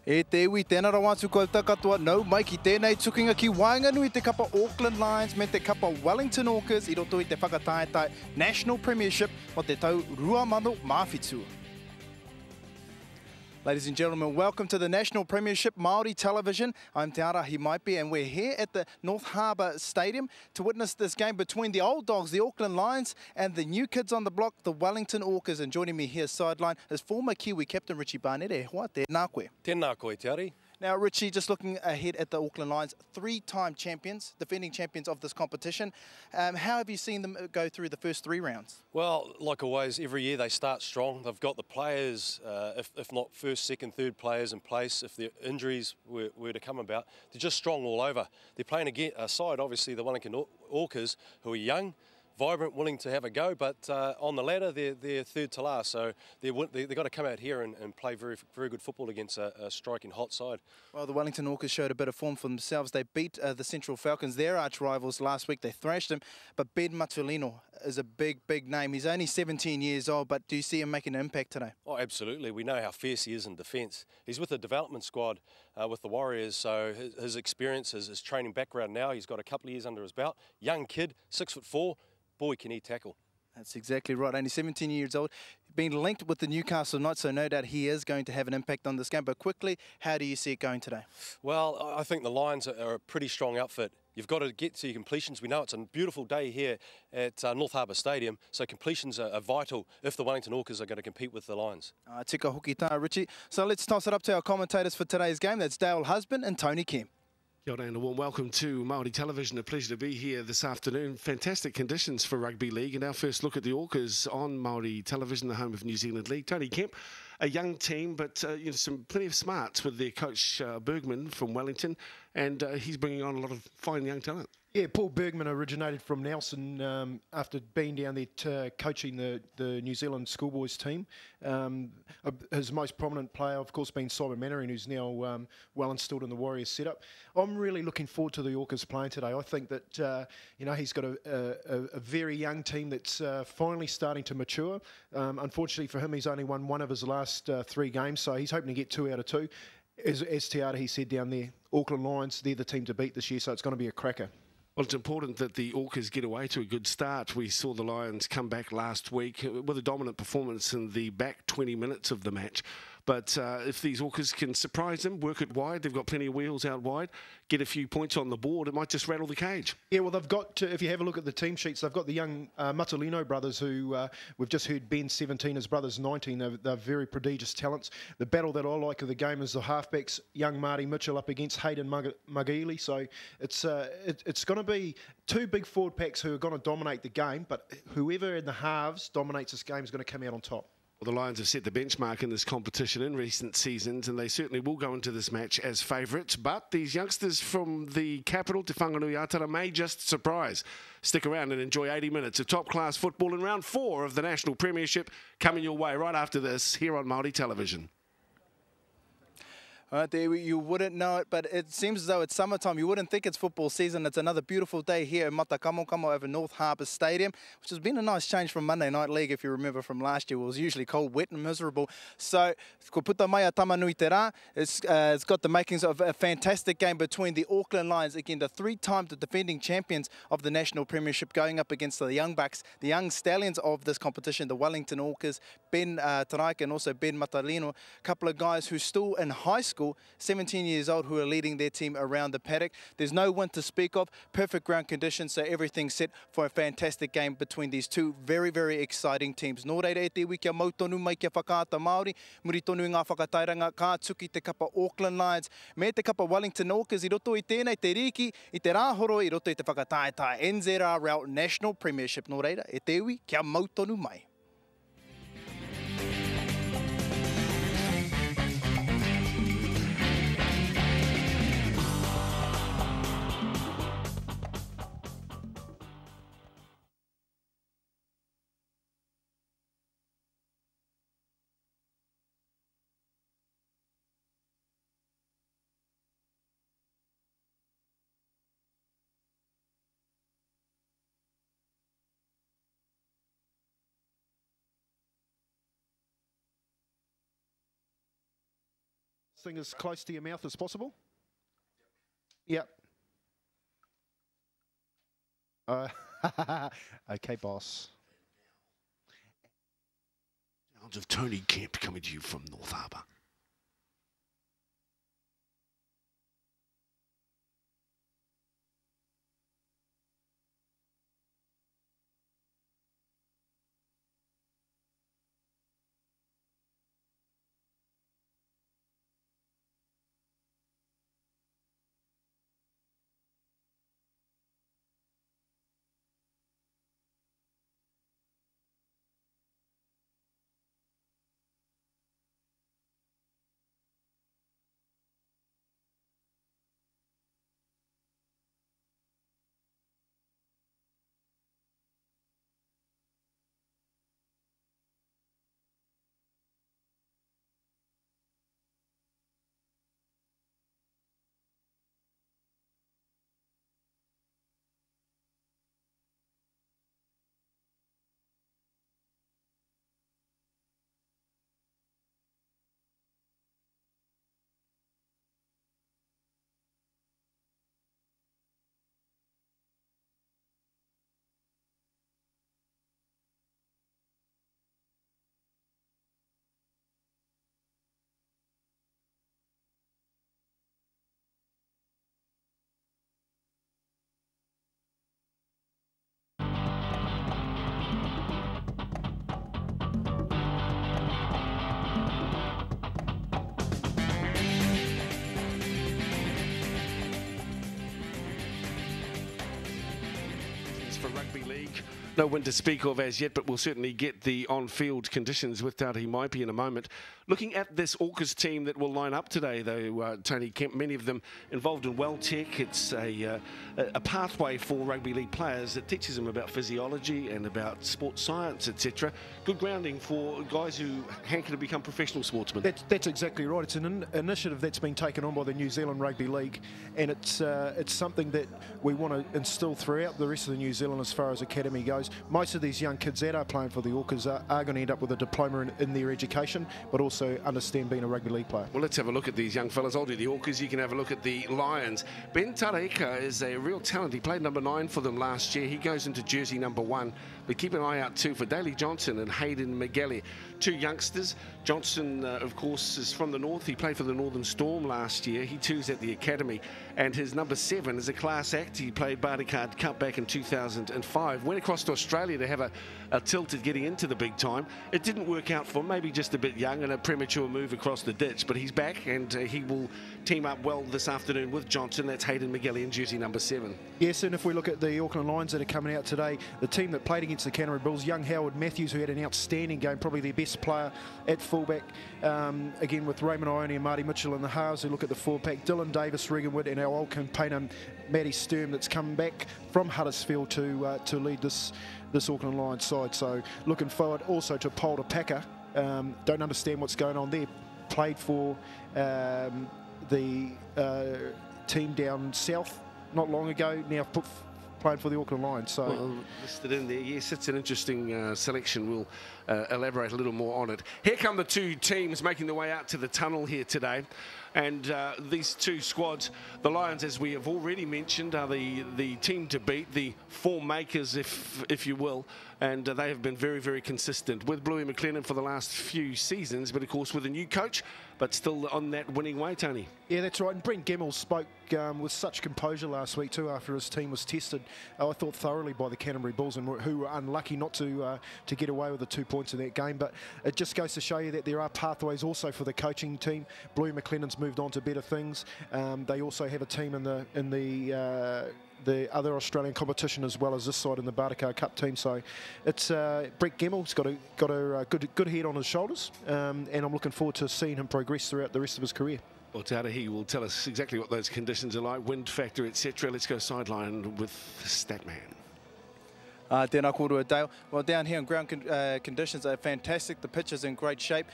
E te iwi, tēnā rawa atu koutou katoa, nau mai ki tēnei tukinga ki Wainganui te kapa Auckland Lions me te kapa Wellington Orcas I roto I te whakataetai National Premiership o te tau Ruamano Mawhitua. Ladies and gentlemen, welcome to the National Premiership Māori Television. I'm Te Arahi Maipi and we're here at the North Harbour Stadium to witness this game between the old dogs, the Auckland Lions, and the new kids on the block, the Wellington Orcas. And joining me here sideline is former Kiwi captain Richie Barnett. E hoa, tēnā koe. Tēnā koe, Te Ari. Now, Richie, just looking ahead at the Auckland Lions, three-time champions, defending champions of this competition. How have you seen them go through the first three rounds? Well, like always, every year they start strong. They've got the players, if not first, second, third players in place. If the injuries were to come about, they're just strong all over. They're playing a side, obviously, the Wellington Orcas, who are young, vibrant, willing to have a go, but on the ladder they're third to last, so they've got to come out here and play very good football against a striking hot side. Well, the Wellington Orcas showed a bit of form for themselves. They beat the Central Falcons, their arch rivals, last week. They thrashed them, but Ben Matulino is a big name. He's only 17 years old, but do you see him making an impact today? Oh, absolutely. We know how fierce he is in defence. He's with the development squad with the Warriors, so his experience, his training background now, he's got a couple of years under his belt. Young kid, 6'4". Boy, can he tackle. That's exactly right. Only 17 years old. Being linked with the Newcastle Knights, so no doubt he is going to have an impact on this game. But quickly, how do you see it going today? Well, I think the Lions are a pretty strong outfit. You've got to get to your completions. We know it's a beautiful day here at North Harbour Stadium, so completions are vital if the Wellington Orcas are going to compete with the Lions. Tika hoki tā, Richie. So let's toss it up to our commentators for today's game. That's Dale Husband and Tony Kemp. Kia ora and a warm welcome to Māori Television. A pleasure to be here this afternoon. Fantastic conditions for Rugby League, and our first look at the Orcas on Māori Television, the home of New Zealand League. Tony Kemp, a young team, but plenty of smarts with their coach Bergman from Wellington, and he's bringing on a lot of fine young talent. Yeah, Paul Bergman originated from Nelson after being down there coaching the New Zealand schoolboys team. His most prominent player, of course, being Simon Mannering, who's now well installed in the Warriors setup. I'm really looking forward to the Orcas playing today. I think that he's got a very young team that's finally starting to mature. Unfortunately for him, he's only won one of his last three games, so he's hoping to get 2 out of 2. As Te Ara, he said down there, Auckland Lions, they're the team to beat this year, so it's going to be a cracker. Well, it's important that the Orcas get away to a good start. We saw the Lions come back last week with a dominant performance in the back 20 minutes of the match. But if these Orcas can surprise them, work it wide, they've got plenty of wheels out wide, get a few points on the board, it might just rattle the cage. Yeah, well, they've got, if you have a look at the team sheets, they've got the young Matulino brothers who, we've just heard Ben 17, his brother's 19. They're very prodigious talents. The battle that I like of the game is the halfbacks, young Marty Mitchell up against Hayden Magili. So it's going to be two big forward packs who are going to dominate the game, but whoever in the halves dominates this game is going to come out on top. Well, the Lions have set the benchmark in this competition in recent seasons, and they certainly will go into this match as favourites. But these youngsters from the capital, Te Whanganui-Atara, may just surprise. Stick around and enjoy 80 minutes of top-class football in round 4 of the National Premiership coming your way right after this here on Māori Television. There you wouldn't know it, but it seems as though it's summertime. You wouldn't think it's football season. It's another beautiful day here in Matakamokamo over North Harbour Stadium, which has been a nice change from Monday Night League, if you remember from last year. It was usually cold, wet and miserable. So, ko puta mai a tamanui te rā. It's got the makings of a fantastic game between the Auckland Lions, again, the 3-time defending champions of the National Premiership, going up against the young bucks, the young stallions of this competition, the Wellington Orcas, Ben Taraika and also Ben Matulino, a couple of guys who still in high school, 17 years old, who are leading their team around the paddock. There's no wind to speak of, perfect ground conditions, so everything's set for a fantastic game between these two very exciting teams. Nō reira e te iwi kia mautonu mai kia whakaata Māori, muri tonu ngā whakatairanga kā tuki te kapa Auckland Lions, me te kapa Wellington Orcas, I roto I tēnei te riki, I te rāhoro, I roto I te whakataetai NZRL National Premiership. Nō reira e te iwi kia mautonu mai. Thing as close to your mouth as possible. Yep. Okay, boss. Sounds of Tony Kemp coming to you from North Harbour. For rugby league, no win to speak of as yet, but we'll certainly get the on-field conditions with Tauti Maipi in a moment. Looking at this Orcas team that will line up today, though, Tony Kemp, many of them involved in WellTech. It's a pathway for rugby league players that teaches them about physiology and about sports science, etc. Good grounding for guys who hanker to become professional sportsmen. That's exactly right. It's an initiative that's been taken on by the New Zealand Rugby League, and it's something that we want to instill throughout the rest of the New Zealand as far as academy goes. Most of these young kids that are playing for the Orcas are going to end up with a diploma in their education, but also understand being a rugby league player. Well, let's have a look at these young fellas. I'll do the Orcas, you can have a look at the Lions. Ben Tareka is a real talent. He played number 9 for them last year. He goes into jersey number 1, but keep an eye out too for Daley Johnson and Hayden McGalley, 2 youngsters. Johnson, of course, is from the north. He played for the Northern Storm last year. He too's at the academy, and his number 7 is a class act. He played Bartercard Cup back in 2005. Went across to Australia to have a tilt at getting into the big time. It didn't work out for him, maybe just a bit young and a premature move across the ditch, but he's back, and he will team up well this afternoon with Johnson. That's Hayden McGalley in jersey number 7. Yes, and if we look at the Auckland Lions that are coming out today, the team that played against the Canterbury Bulls, young Howard Matthews, who had an outstanding game, probably their best player at fullback, again with Raymond Ione and Marty Mitchell in the halves. We look at the 4-pack, Dylan Davis, Regan Wood, and our old campaigner Matty Sturm, that's come back from Huddersfield to lead this Auckland Lions side. So looking forward also to Paul Packer. Don't understand what's going on there. Played for the team down south not long ago, now playing for the Auckland Lions. So well, listed in there, yes, it's an interesting selection. We'll elaborate a little more on it. Here come the 2 teams making their way out to the tunnel here today. And these 2 squads, the Lions, as we have already mentioned, are the team to beat, the form makers, if you will. And they have been very, very consistent with Bluey McLennan for the last few seasons, but of course with a new coach, but still on that winning way, Tony. Yeah, that's right. And Brent Gemmell spoke with such composure last week too after his team was tested, I thought, thoroughly by the Canterbury Bulls, and who were unlucky not to get away with the 2 points in that game. But it just goes to show you that there are pathways also for the coaching team. Bluey McLennan's moved on to better things. They also have a team in the other Australian competition as well as this side in the Bartercard Cup team. So it's Brett Gemmell's got a good head on his shoulders, and I'm looking forward to seeing him progress throughout the rest of his career. Well, Tauta, he will tell us exactly what those conditions are like, wind factor, etc. Let's go sideline with Statman. Tēnā kōrua, Dale. Well, down here on ground conditions are fantastic. The pitch is in great shape.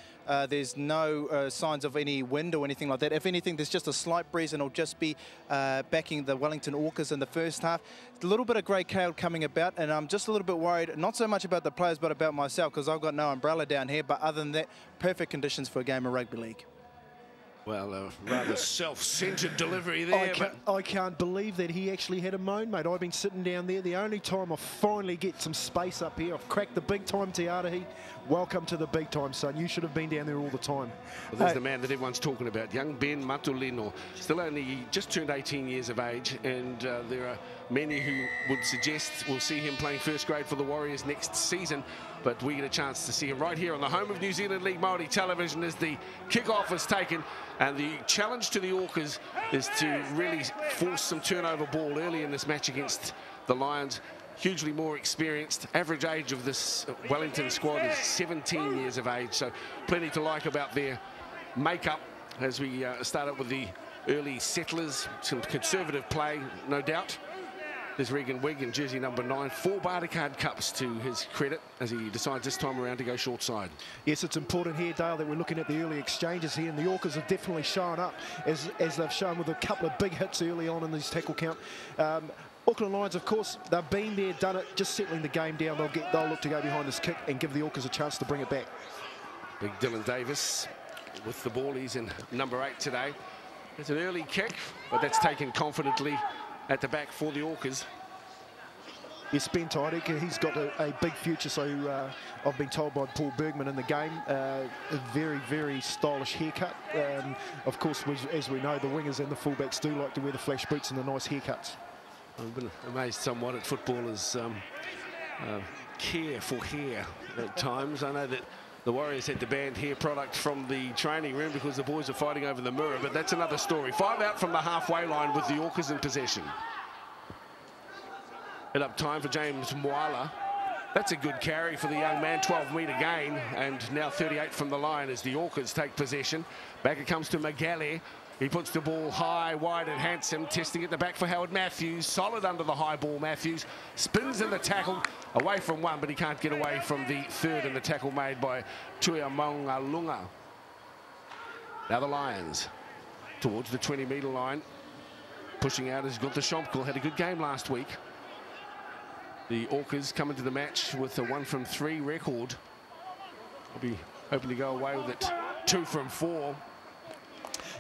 There's no signs of any wind or anything like that. If anything, there's just a slight breeze, and it'll just be backing the Wellington Orcas in the first half. A little bit of grey cloud coming about, and I'm just a little bit worried, not so much about the players, but about myself, because I've got no umbrella down here. But other than that, perfect conditions for a game of rugby league. Well, a rather self-centered delivery there. I can't believe that he actually had a moan, mate. I've been sitting down there. The only time I finally get some space up here, I've cracked the big time, Te Arahi. Welcome to the big time, son. You should have been down there all the time. Well, there's the man that everyone's talking about, young Ben Matulino, still only just turned 18 years of age, and there are many who would suggest we'll see him playing first grade for the Warriors next season. But we get a chance to see him right here on the home of New Zealand League Māori television as the kick-off is taken. And the challenge to the Orcas is to really force some turnover ball early in this match against the Lions. Hugely more experienced. Average age of this Wellington squad is 17 years of age. So plenty to like about their makeup as we start up with the early settlers. Some conservative play, no doubt. There's Regan Wigg in jersey number 9. 4 Bartercard cups to his credit as he decides this time around to go short side. Yes, it's important here, Dale, that we're looking at the early exchanges here, and the Orcas have definitely shown up as they've shown with a couple of big hits early on in this tackle count. Auckland Lions, of course, they've been there, done it, just settling the game down. They'll look to go behind this kick and give the Orcas a chance to bring it back. Big Dylan Davis with the ball. He's in number 8 today. It's an early kick, but that's taken confidently at the back for the Orcas. Yes, Ben Taireka, he's got a big future, so I've been told by Paul Bergman in the game, a very, very stylish haircut. Of course, as we know, the wingers and the fullbacks do like to wear the flash boots and the nice haircuts. I've been amazed somewhat at footballers' care for hair at times. I know that the Warriors had to ban hair product from the training room because the boys are fighting over the mirror, but that's another story. 5 out from the halfway line with the Orcas in possession. Hit up time for James Mwala. That's a good carry for the young man, 12-metre gain, and now 38 from the line as the Orcas take possession. Back it comes to Magali. He puts the ball high, wide and handsome, testing it the back for Howard Matthews. Solid under the high ball, Matthews. Spins in the tackle, away from one, but he can't get away from the third in the tackle made by Tuiamongalunga. Now the Lions towards the 20-metre line. Pushing out is Gunther Schomkel, had a good game last week. The Orcas come into the match with a 1 from 3 record. I'll be hoping to go away with it 2 from 4.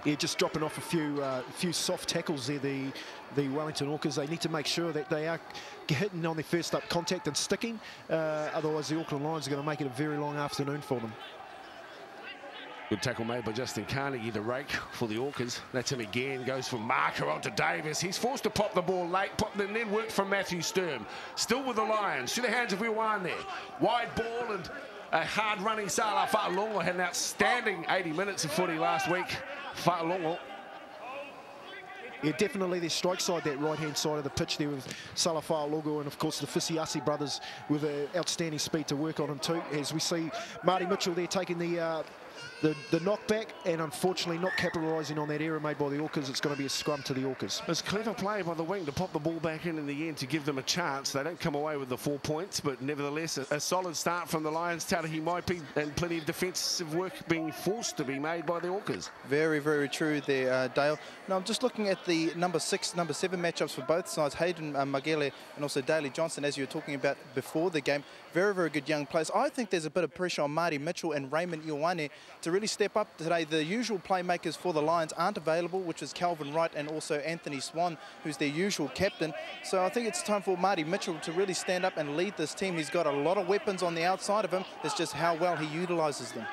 Yeah, just dropping off a few soft tackles there, the Wellington Orcas. They need to make sure that they are hitting on their first up contact and sticking. Otherwise, the Auckland Lions are going to make it a very long afternoon for them. Good tackle made by Justin Carnegie, the rake for the Orcas. That's him again, goes from Marker onto Davis. He's forced to pop the ball late, and then worked from Matthew Sturm. Still with the Lions, to the hands of Iwan there. Wide ball and a hard-running Sala Fa'alongo had an outstanding 80 minutes of footy last week. Fa'alongo. Yeah, definitely their strike side, that right-hand side of the pitch there with Sala Fa'alongo and, of course, the Fisiasi brothers with outstanding speed to work on them too. As we see Marty Mitchell there taking the knockback and unfortunately not capitalising on that error made by the Orcas. It's going to be a scrum to the Orcas. It's clever play by the wing to pop the ball back in the end to give them a chance. They don't come away with the 4 points, but nevertheless a solid start from the Lions. Tarahi Maipi, and plenty of defensive work being forced to be made by the Orcas. Very, very true there, Dale. Now I'm just looking at the number 6, number 7 matchups for both sides. Hayden Magele and also Daley Johnson, as you were talking about before the game. Very, very good young players. I think there's a bit of pressure on Marty Mitchell and Raymond Ioane to really step up today. The usual playmakers for the Lions aren't available, which is Calvin Wright and also Anthony Swan, who's their usual captain. So I think it's time for Marty Mitchell to really stand up and lead this team. He's got a lot of weapons on the outside of him. It's just how well he utilises them.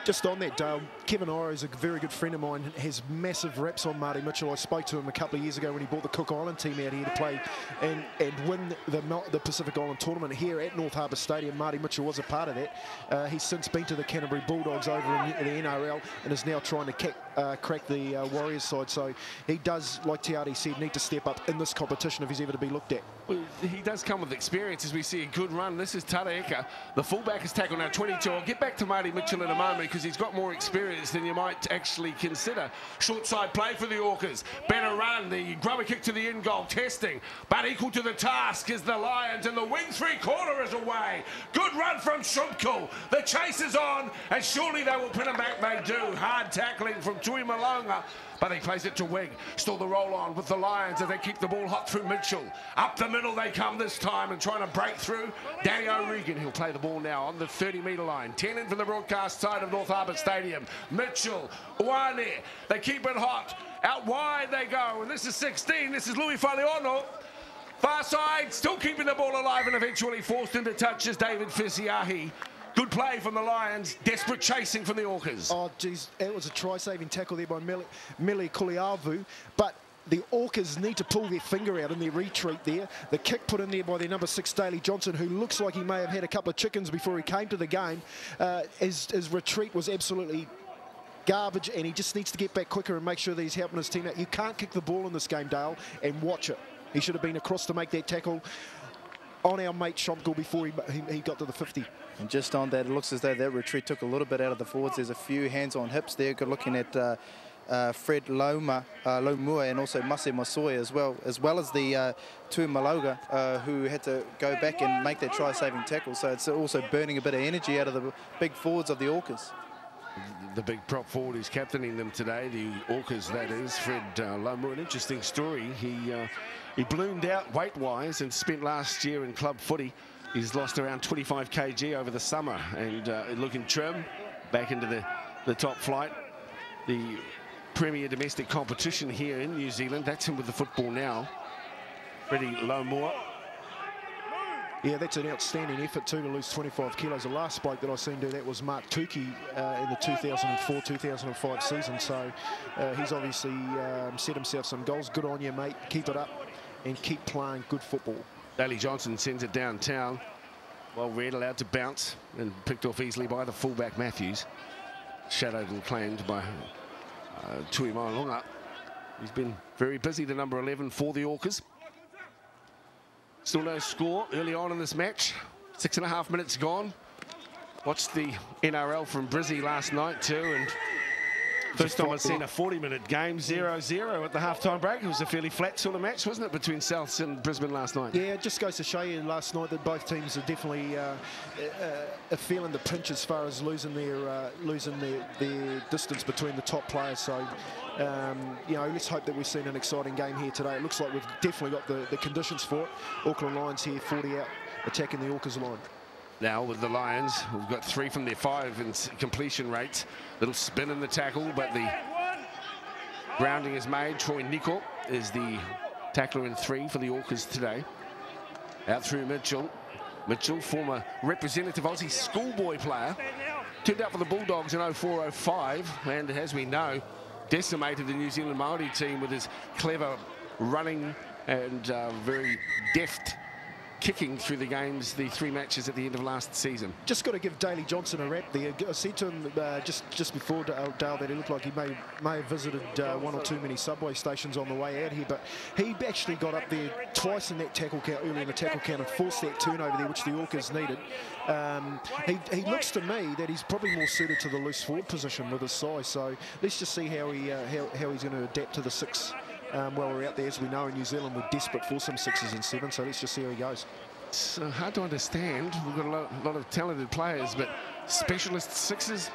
Just on that, Dale, Kevin Oro is a very good friend of mine, has massive reps on Marty Mitchell. I spoke to him a couple of years ago when he brought the Cook Island team out here to play and win the Pacific Island tournament here at North Harbour Stadium. Marty Mitchell was a part of that. He's since been to the Canterbury Bulldogs over in the NRL and is now trying to crack the Warriors side. So he does, like Tiati said, need to step up in this competition if he's ever to be looked at. Well, he does come with experience as we see a good run. This is Taraeka. The fullback is tackled now 22. I'll get back to Marty Mitchell in a moment because he's got more experience than you might actually consider. Short side play for the Orcas. Better run. The grubber kick to the end goal. Testing. But equal to the task is the Lions, and the wing three-quarter is away. Good run from Schumkel. The chase is on, and surely they will pin him back. They do. Hard tackling from Tui Malonga, but he plays it to Wig. Still the roll on with the Lions as they keep the ball hot through Mitchell. Up the middle they come this time and trying to break through. Danny O'Regan, he'll play the ball now on the 30-metre line. 10 in from the broadcast side of North Harbour Stadium. Mitchell, Wane, they keep it hot. Out wide they go, and this is 16. This is Louis Faleono. Far side, still keeping the ball alive and eventually forced into touches David Fisiahi. Good play from the Lions, desperate chasing from the Orcas. Oh, geez, it was a try-saving tackle there by Mele Kuliavu, but the Orcas need to pull their finger out in their retreat there. The kick put in there by their number 6, Daley Johnson, who looks like he may have had a couple of chickens before he came to the game. His retreat was absolutely garbage, and he just needs to get back quicker and make sure that he's helping his team out. You can't kick the ball in this game, Dale, and watch it. He should have been across to make that tackle on our mate Schomkel before he got to the 50. And just on that, it looks as though that retreat took a little bit out of the forwards. There's a few hands on hips there. Good looking at Fred Lomua and also Mase Masoya as well as the Tui Maloga, who had to go back and make that try-saving tackle. So it's also burning a bit of energy out of the big forwards of the Orcas. The big prop forward who's captaining them today, the Orcas, that is, Fred Lomua. An interesting story. He bloomed out weight-wise and spent last year in club footy. He's lost around 25 kg over the summer and looking trim, back into the top flight. The premier domestic competition here in New Zealand, that's him with the football now. Freddie Lomua. Yeah, that's an outstanding effort too, to lose 25 kilos. The last bloke that I seen do that was Mark Tukey in the 2004-2005 season. So he's obviously set himself some goals. Good on you, mate. Keep it up and keep playing good football. Daley Johnson sends it downtown. Well read, allowed to bounce and picked off easily by the fullback Matthews. Shadowed and claimed by Tui Malonga. He's been very busy, the number 11 for the Orcas. Still no score early on in this match. 6.5 minutes gone. Watched the NRL from Brizzy last night too, and first time I've seen a 40-minute game, 0-0 at the half-time break. It was a fairly flat sort of match, wasn't it, between Souths and Brisbane last night? Yeah, it just goes to show you last night that both teams are definitely feeling the pinch as far as losing their distance between the top players. So, you know, let's hope that we've seen an exciting game here today. It looks like we've definitely got the conditions for it. Auckland Lions here, 40 out, attacking the Orcas line. Now with the Lions, we've got 3 from their 5 in completion rates. Little spin in the tackle, but the grounding is made. Troy Nichol is the tackler in 3 for the Orcas today. Out through Mitchell. Mitchell, former representative Aussie schoolboy player, turned out for the Bulldogs in 04-05, and as we know, decimated the New Zealand Māori team with his clever running and very deft kicking through the games, the 3 matches at the end of last season. Just got to give Daley Johnson a rap there. I said to him just before Dale that he looked like he may have visited 1 or 2 many subway stations on the way out here, but he actually got up there twice in that tackle count, early in the tackle count, and forced that turnover there, which the Orcas needed. He looks to me that he's probably more suited to the loose forward position with his size, so let's just see how he's going to adapt to the 6. While we're out there, as we know, in New Zealand, we're desperate for some 6s and 7s, so let's just see how he goes. It's hard to understand. We've got a lot of talented players, but specialist 6s,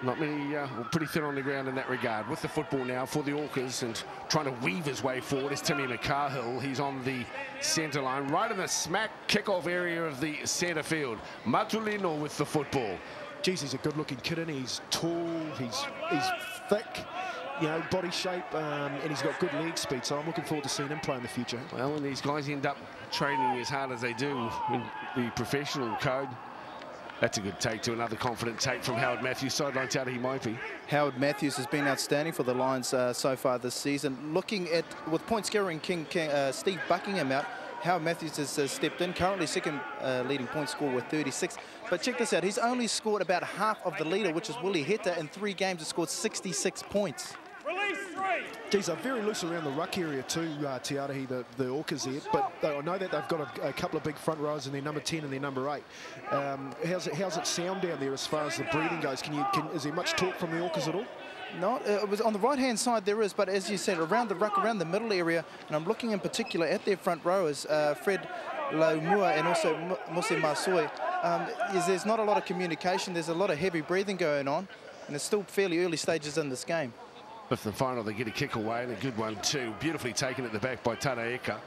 not many, pretty thin on the ground in that regard. With the football now for the Orcas and trying to weave his way forward is Timmy McCarhill. He's on the centre line, right in the smack kickoff area of the centre field. Matulino with the football. Geez, he's a good-looking kid, and he's tall, he's thick. You know, body shape, and he's got good leg speed, so I'm looking forward to seeing him play in the future. Well, when these guys end up training as hard as they do in the professional code, that's a good take to another confident take from Howard Matthews. Sideline touter he might be. Howard Matthews has been outstanding for the Lions so far this season. Looking at, with point scoring King Steve Buckingham out, Howard Matthews has stepped in, currently second leading point scorer with 36. But check this out, he's only scored about half of the leader, which is Willie Heta. In 3 games, has scored 66 points. Geez, they're very loose around the ruck area too, Tiarahi, the Orcas here. But I know that they've got a couple of big front rows in their number 10 and their number 8. How's it sound down there as far as the breathing goes? Is there much talk from the Orcas at all? No, it was on the right-hand side there is, but as you said, around the ruck, around the middle area, and I'm looking in particular at their front rowers, Fred Lomua and also Mose Masoya. There's not a lot of communication. There's a lot of heavy breathing going on, and it's still fairly early stages in this game. Fifth and final, they get a kick away, and a good one too. Beautifully taken at the back by Taraeka.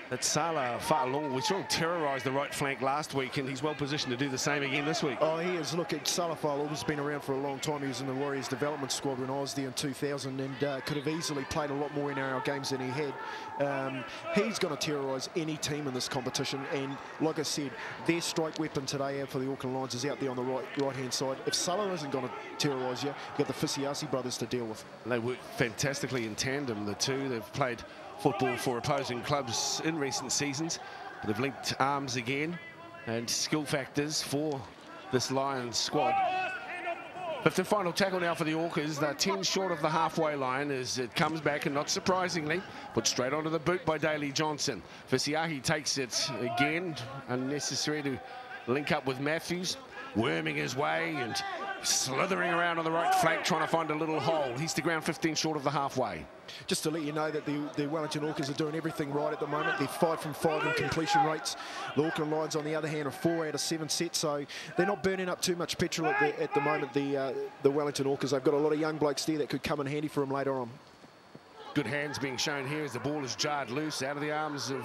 That's Sala Fa'alongo. We saw him terrorise the right flank last week, and he's well positioned to do the same again this week. Oh, he is. Look, at Sala Fa'alongo's been around for a long time. He was in the Warriors development squad when I was there in 2000, and could have easily played a lot more NRL games than he had. He's going to terrorise any team in this competition, and like I said, their strike weapon today for the Auckland Lions is out there on the right-hand side. If Sala isn't going to terrorise you, you've got the Fisiasi brothers to deal with. And they work fantastically in tandem, the two. They've played football for opposing clubs in recent seasons, but they've linked arms again, and skill factors for this Lions squad. Fifth and final tackle now for the Orcas. They're 10 short of the halfway line as it comes back, and not surprisingly, put straight onto the boot by Daly Johnson. Fisiahi takes it again, unnecessary to link up with Matthews, worming his way and slithering around on the right flank, trying to find a little hole. He's to ground 15 short of the halfway. Just to let you know that the Wellington Orcas are doing everything right at the moment. They're 5 from 5 in completion rates. The Auckland Lions, on the other hand, are 4 out of 7 sets, so they're not burning up too much petrol at the moment, the Wellington Orcas. They've got a lot of young blokes there that could come in handy for them later on. Good hands being shown here as the ball is jarred loose out of the arms of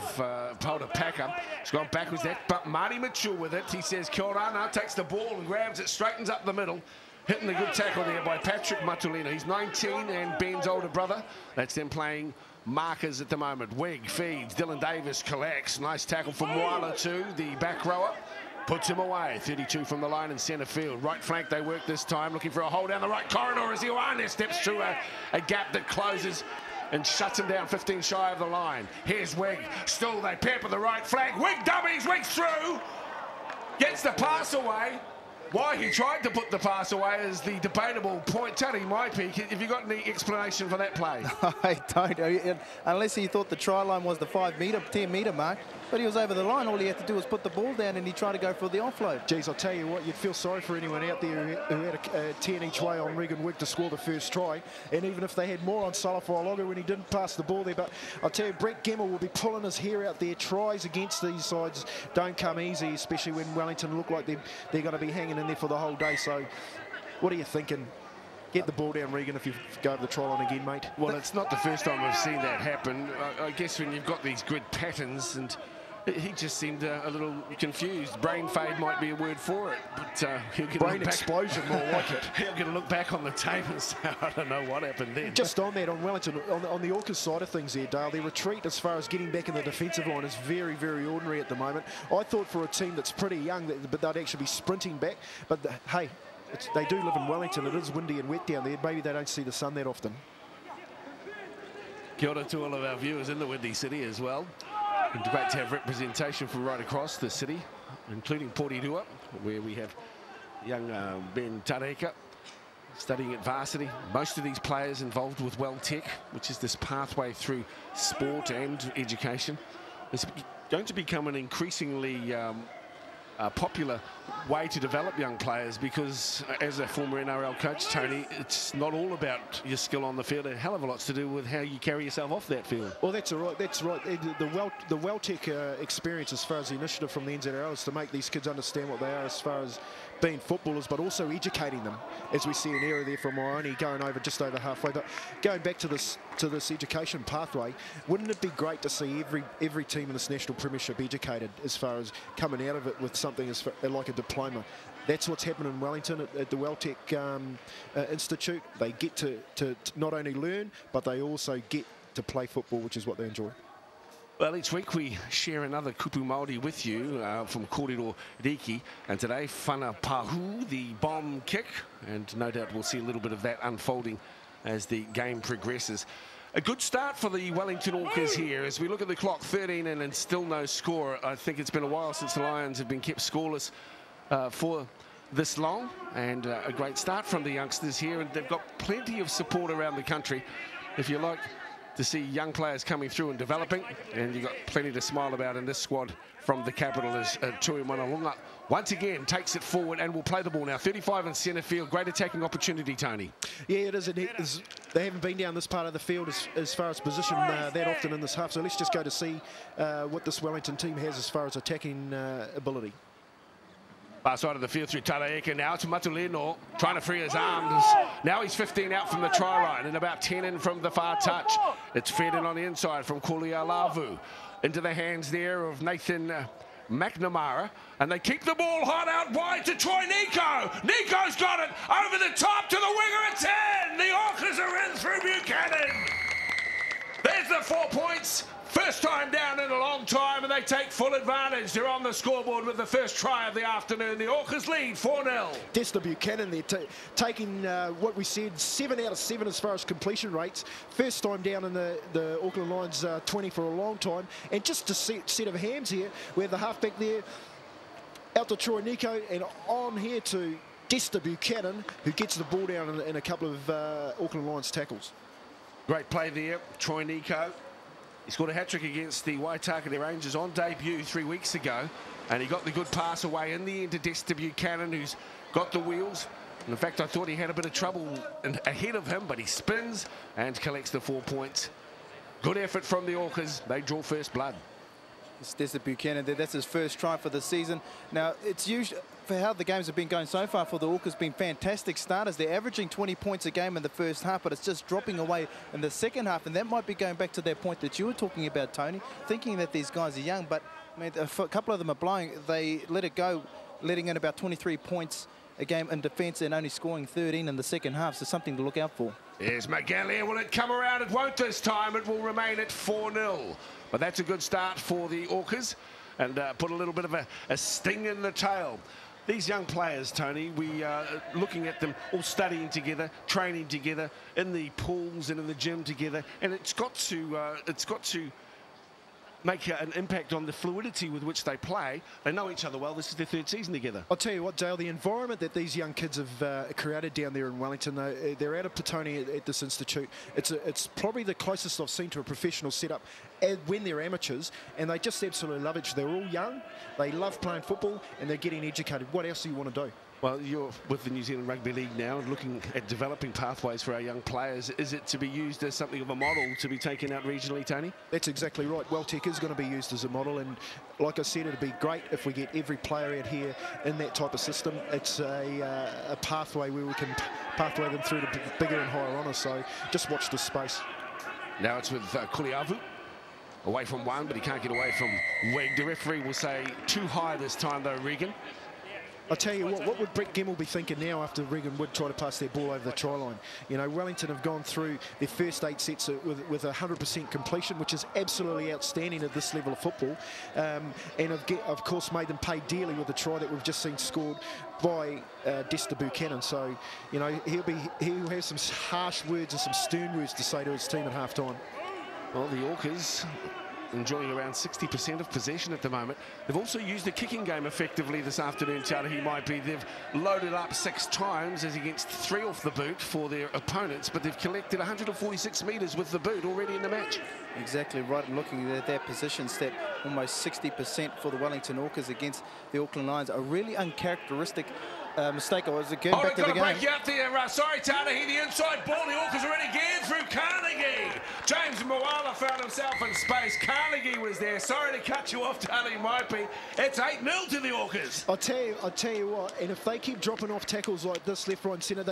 Paul Packer. It's gone backwards there, but Marty Mitchell with it. He says, kia ora, now takes the ball and grabs it, straightens up the middle. Hitting the good tackle there by Patrick Matulina. He's 19 and Ben's older brother. That's them playing markers at the moment. Wig feeds, Dylan Davis collects. Nice tackle from Moala too, the back rower. Puts him away, 32 from the line in centre field. Right flank they work this time, looking for a hole down the right corridor as Ioane steps through a gap that closes and shuts him down 15 shy of the line. Here's Wig, still they pepper the right flank. Wig dummies, Wig's through, gets the pass away. Why he tried to put the pass away is the debatable point. Tony, my peak, have you got any explanation for that play? I don't, unless he thought the try line was the 10 metre mark. But he was over the line. All he had to do was put the ball down, and he tried to go for the offload. Geez, I'll tell you what, you'd feel sorry for anyone out there who had a 10 each way on Regan Wig to score the first try. And even if they had more on Sala Fa'alongo when he didn't pass the ball there. But I'll tell you, Brett Gemmell will be pulling his hair out there. Tries against these sides don't come easy, especially when Wellington look like they're going to be hanging in there for the whole day. So what are you thinking? Get the ball down, Regan, if you go over the try line again, mate. Well, it's not the first time we've seen that happen. I guess when you've got these grid patterns, and he just seemed a little confused. Brain fade might be a word for it, but brain explosion, more like it. He'll get to look back on the tape and say, I don't know what happened then. Just on that, on Wellington, on the Orcas side of things there, Dale, their retreat as far as getting back in the defensive line is very, very ordinary at the moment. I thought for a team that's pretty young, but they'd actually be sprinting back. But hey, they do live in Wellington. It is windy and wet down there. Maybe they don't see the sun that often. Kia ora to all of our viewers in the Windy City as well. And great to have representation from right across the city, including Porirua, where we have young Ben Tareka studying at varsity. Most of these players involved with WellTech, which is this pathway through sport and education. It's going to become an increasingly popular way to develop young players, because as a former NRL coach, Tony, it's not all about your skill on the field. A hell of a lot's to do with how you carry yourself off that field. Well, that's right. That's right. The WellTech experience, as far as the initiative from the NZRL, is to make these kids understand what they are as far as being footballers, but also educating them, as we see an error there from Ione going over just over halfway. But going back to this education pathway, wouldn't it be great to see every team in this national premiership educated as far as coming out of it with something as like a diploma? That's what's happened in Wellington at the WellTech Institute. They get to not only learn, but they also get to play football, which is what they enjoy. Well, each week we share another kupu Māori with you from Kōrero Riki, and today Whana Pahu, the bomb kick, and no doubt we'll see a little bit of that unfolding as the game progresses. A good start for the Wellington Orcas here as we look at the clock, 13 and still no score. I think it's been a while since the Lions have been kept scoreless for this long, and a great start from the youngsters here, and they've got plenty of support around the country, if you like, to see young players coming through and developing, and you've got plenty to smile about in this squad from the capital as Tui Manalunga once again takes it forward and will play the ball now. 35 in centre field, great attacking opportunity, Tony. Yeah, it is. They haven't been down this part of the field as far as position that often in this half, so let's just go to see what this Wellington team has as far as attacking ability. Far side of the field through Taraeka. Now to Matulino, trying to free his arms. Now he's 15 out from the try line and about 10 in from the far touch. It's fed in on the inside from Kulialavu. Into the hands there of Nathan McNamara, and they keep the ball hot out wide to Troy Nico. Nico's got it over the top to the winger at 10. The Orcas are in through Buchanan. There's the 4 points. First time down in a long time, and they take full advantage. They're on the scoreboard with the first try of the afternoon. The Orcas lead 4-0. Desta Buchanan, they're taking what we said, 7 out of 7 as far as completion rates. First time down in the Auckland Lions 20 for a long time. And just a set of hands here, where the halfback there, out to Troy Nico, and on here to Desta Buchanan, who gets the ball down in a couple of Auckland Lions tackles. Great play there, Troy Nico. He scored a hat-trick against the Waitakere Rangers on debut 3 weeks ago, and he got the good pass away in the end to Desta Buchanan, who's got the wheels. And in fact, I thought he had a bit of trouble ahead of him, but he spins and collects the 4 points. Good effort from the Orcas. They draw first blood. It's Desta Buchanan there. That's his first try for the season. Now, it's usually, for how the games have been going so far for the Orcas, been fantastic starters. They're averaging 20 points a game in the first half, but it's just dropping away in the second half. And that might be going back to that point that you were talking about, Tony, thinking that these guys are young, but I mean, a couple of them are blowing. They let it go, letting in about 23 points a game in defence and only scoring 13 in the second half, so something to look out for. Here's Magallia. Will it come around? It won't this time. It will remain at 4-0. But that's a good start for the Orcas, and put a little bit of a sting in the tail. These young players, Tony, we are looking at them all studying together, training together, in the pools and in the gym together, and it's got to make an impact on the fluidity with which they play. They know each other well. This is their third season together. I'll tell you what, Dale, the environment that these young kids have created down there in Wellington, they're out of Petone at this institute. It's probably the closest I've seen to a professional setup when they're amateurs, and they just absolutely love it. They're all young, they love playing football, and they're getting educated. What else do you want to do? Well, you're with the New Zealand Rugby League now, looking at developing pathways for our young players. Is it to be used as something of a model to be taken out regionally, Tony? That's exactly right. Welltech is going to be used as a model, and like I said, it'd be great if we get every player out here in that type of system. It's a pathway where we can pathway them through to bigger and higher honours, so just watch this space. Now it's with Kuliavu. Away from one, but he can't get away from Weg. The referee will say too high this time, though, Regan. I'll tell you what would Brett Gemmell be thinking now after Regan Wood try to pass their ball over the try line? You know, Wellington have gone through their first 8 sets with 100% completion, which is absolutely outstanding at this level of football. And of course, made them pay dearly with the try that we've just seen scored by Desta Buchanan. So, you know, he'll have some harsh words and some stern words to say to his team at half-time. Well, the Orcas enjoying around 60% of possession at the moment. They've also used the kicking game effectively this afternoon, Tarahi might be. They've loaded up 6 times as against 3 off the boot for their opponents, but they've collected 146 metres with the boot already in the match. Exactly right, and looking at their position stat, almost 60% for the Wellington Orcas against the Auckland Lions. A really uncharacteristic mistake. I was again back to the game. Break you up there. Sorry, Tarahi, the inside ball. The Orcas are in again through Carnegie. James Moala found himself in space. Carnegie was there. Sorry to cut you off, Tarahi, might be. It's 8-0 to the Orcas. I'll tell you what, and if they keep dropping off tackles like this left, right and centre,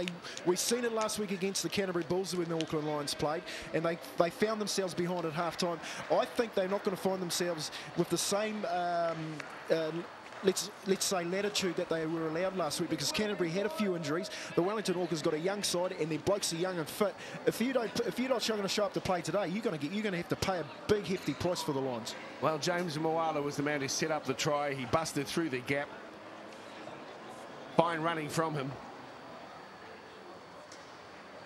we've seen it last week against the Canterbury Bulls when the Auckland Lions played, and they found themselves behind at half-time. I think they're not going to find themselves with the same let's say latitude that they were allowed last week, because Canterbury had a few injuries. The Wellington Orcas got a young side, and their blokes are young and fit. If you're not going to show up to play today, you're going to have to pay a big hefty price for the Lions. Well, James Moala was the man who set up the try. He busted through the gap. Fine running from him.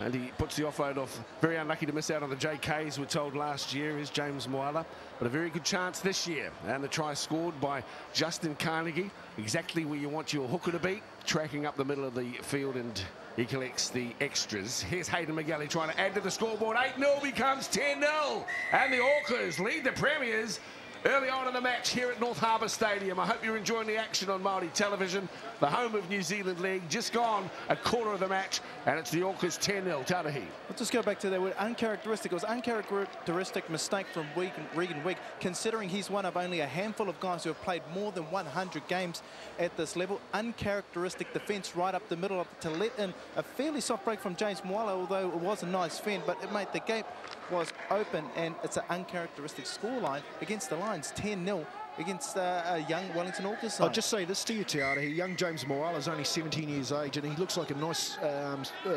And he puts the offload off. Very unlucky to miss out on the JKs, we're told last year, is James Moala. But a very good chance this year. And the try scored by Justin Carnegie. Exactly where you want your hooker to be. Tracking up the middle of the field, and he collects the extras. Here's Hayden McGalley trying to add to the scoreboard. 8-0 becomes 10-0. And the Orcas lead the Premiers Early on in the match here at North Harbour Stadium. I hope you're enjoying the action on Māori television. The home of New Zealand League, just gone a quarter of the match, and it's the Orcas 10-0. Tarahi. Let's just go back to that word uncharacteristic. It was uncharacteristic mistake from Regan Wigg, considering he's one of only a handful of guys who have played more than 100 games at this level. Uncharacteristic defence right up the middle to let in a fairly soft break from James Moala, although it was a nice fend, but it made the gate was open, and it's an uncharacteristic scoreline against the Lions, 10-0 against a young Wellington Orcas side. I'll just say this to you, Tiara. Young James Moala is only 17 years age, and he looks like a nice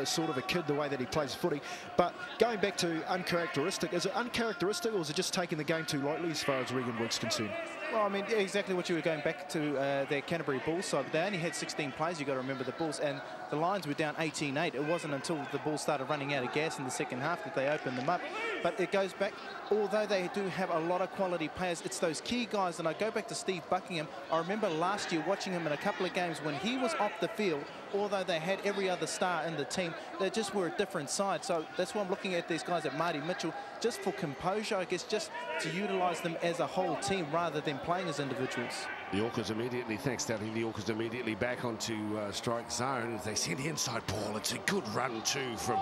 sort of a kid, the way that he plays footy. But going back to uncharacteristic, is it uncharacteristic, or is it just taking the game too lightly as far as Regan Wigg's concerned? Well, I mean, exactly what you were going back to their Canterbury Bulls side. They only had 16 players, you've got to remember, the Bulls, and the Lions were down 18-8. It wasn't until the Bulls started running out of gas in the second half that they opened them up. But it goes back, although they do have a lot of quality players, it's those key guys, and I go back to Steve Buckingham. I remember last year watching him in a couple of games when he was off the field, although they had every other star in the team, they just were a different side. So that's why I'm looking at these guys at Marty Mitchell, just for composure, I guess, just to utilise them as a whole team rather than playing as individuals. The Orcas immediately, thanks Daddy, the Orcas immediately back onto strike zone as they send the inside ball. It's a good run too from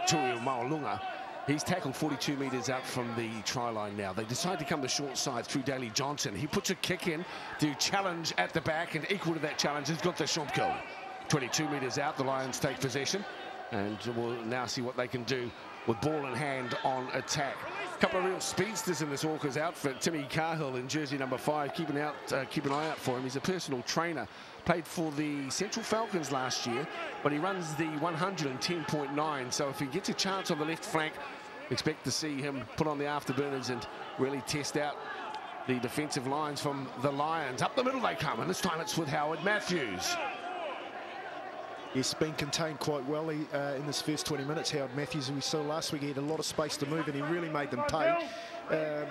Turio Maulunga. He's tackled 42 metres out from the try line now. They decide to come the short side through Daley Johnson. He puts a kick in to challenge at the back, and equal to that challenge has got the Shumko. 22 metres out, the Lions take possession, and we'll now see what they can do with ball in hand on attack. A couple of real speedsters in this Orcas outfit. Timmy Cahill in jersey number 5, keep an eye out for him. He's a personal trainer. Played for the Central Falcons last year, but he runs the 110.9, so if he gets a chance on the left flank, expect to see him put on the afterburners and really test out the defensive lines from the Lions. Up the middle they come, and this time it's with Howard Matthews. He's been contained quite well in this first 20 minutes. Howard Matthews, we saw last week, he had a lot of space to move, and he really made them pay.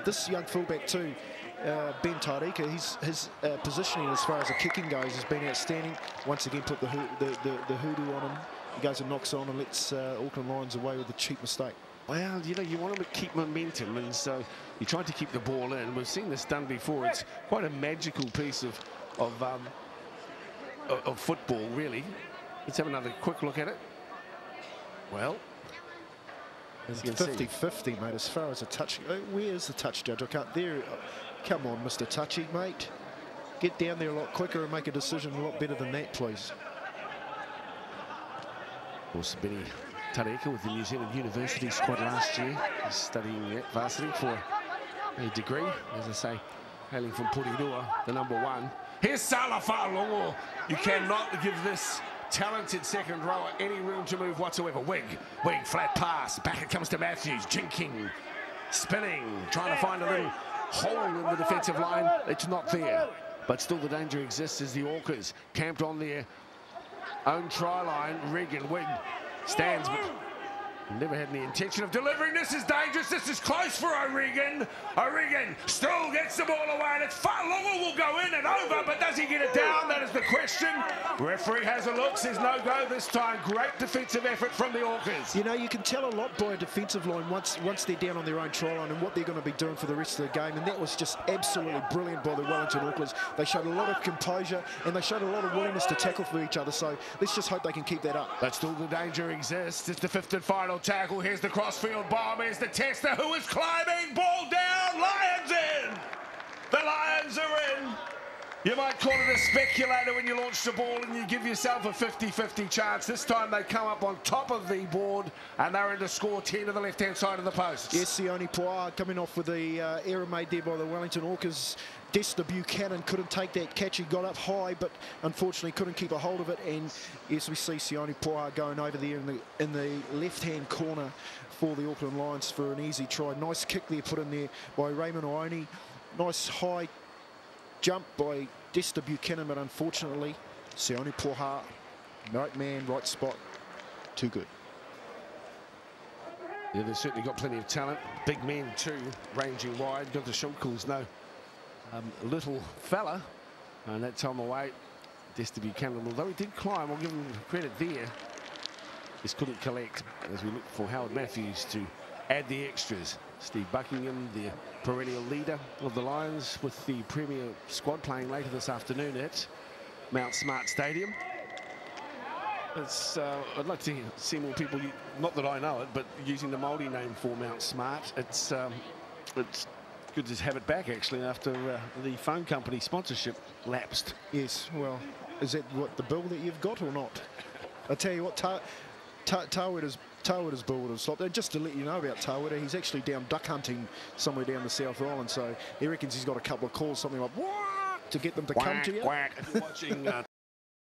This young fullback too, Ben Tairika, his positioning as far as the kicking goes has been outstanding. Once again, put the hoodoo on him. He goes and knocks on and lets Auckland Lions away with a cheap mistake. Well, you know, you want to keep momentum, and so you try to keep the ball in. We've seen this done before. It's quite a magical piece of football, really. Let's have another quick look at it. Well, as you can see, 50-50, mate, as far as a touch. Where's the touch judge? I can't. There. Come on, Mr. Touchy, mate. Get down there a lot quicker and make a decision a lot better than that, please. Of course, Benny Tareka with the New Zealand University squad last year. He's studying at varsity for a degree, as I say, hailing from Porirua, the #1. Here's Sala Fa'alongo. You cannot give this talented second rower any room to move whatsoever. Wig, flat pass. Back it comes to Matthews. Jinking, spinning, trying to find a little hole in the defensive line. It's not there. But still the danger exists as the Orcas camped on their own try line. Regan Wig stands, but never had any intention of delivering. This is dangerous. This is close for O'Regan. O'Regan still gets the ball away, and it's Fa'alongo will go in and over, but does he get it down? That is the question. Referee has a look, says no go this time. Great defensive effort from the Orcas. You know, you can tell a lot by a defensive line once they're down on their own try line and what they're going to be doing for the rest of the game, and that was just absolutely brilliant by the Wellington Orcas. They showed a lot of composure, and they showed a lot of willingness to tackle for each other, so let's just hope they can keep that up. But still the danger exists. It's the 5th and final tackle. Here's the crossfield bomb. Here's the tester who is climbing. Ball down. Lions in. The Lions are in. You might call it a speculator when you launch the ball and you give yourself a 50-50 chance. This time they come up on top of the board and they're in to score 10 to the left-hand side of the post. Yes, Sione Poa coming off with the error made there by the Wellington Orcas. Dexter Buchanan couldn't take that catch. He got up high, but unfortunately couldn't keep a hold of it. And yes, we see Sione Poa going over there in the left-hand corner for the Auckland Lions for an easy try. Nice kick there put in there by Raymond Ooni. Nice high jump by Dexter Buchanan, but unfortunately, Sione Poha, right man, right spot, too good. Yeah, they've certainly got plenty of talent. Big men too, ranging wide. Got the Shumkles, no little fella. And that time away, Dexter Buchanan, although he did climb, I'll give him credit there, just couldn't collect as we look for Howard Matthews to add the extras. Steve Buckingham, the perennial leader of the Lions, with the Premier squad playing later this afternoon at Mount Smart Stadium. I'd like to see more people, not that I know it, but using the Māori name for Mount Smart. It's good to have it back, actually, after the phone company sponsorship lapsed. Yes, well, is that what the bill that you've got or not? I tell you what, Tāweda's bill would have stopped. And just to let you know about Tāweda, he's actually down duck hunting somewhere down the South Island, so he reckons he's got a couple of calls, something like, what? To get them to come to you. Quack. If you're watching